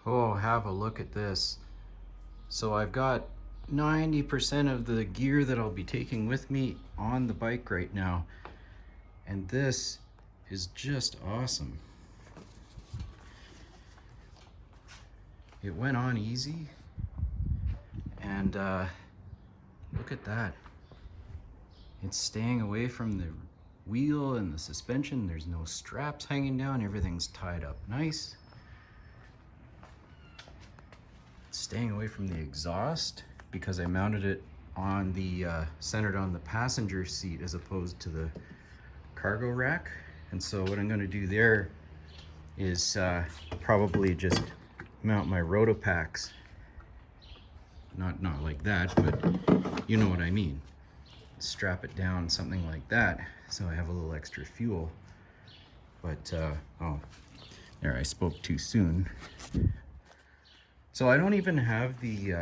Oh, have a look at this. So I've got 90% of the gear that I'll be taking with me on the bike right now. And this is just awesome. It went on easy. And look at that. It's staying away from the wheel and the suspension. There's no straps hanging down. Everything's tied up nice. It's staying away from the exhaust because I mounted it on the centered on the passenger seat as opposed to the cargo rack. And so what I'm going to do there is probably just mount my Rotopacks. Not like that, but you know what I mean. Strap it down, something like that, so I have a little extra fuel. But oh, there, I spoke too soon. So I don't even have the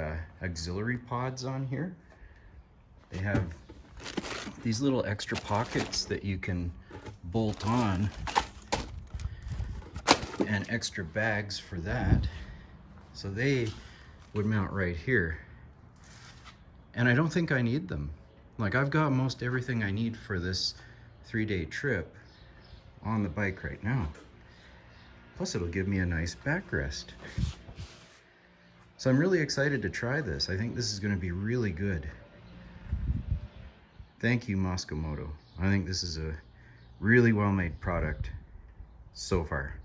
auxiliary pods on here. They have these little extra pockets that you can bolt on, and extra bags for that. So they would mount right here. And I don't think I need them. Like, I've got most everything I need for this 3-day trip on the bike right now. Plus it'll give me a nice backrest. So I'm really excited to try this. I think this is going to be really good. Thank you, Mosko Moto. I think this is a really well-made product so far.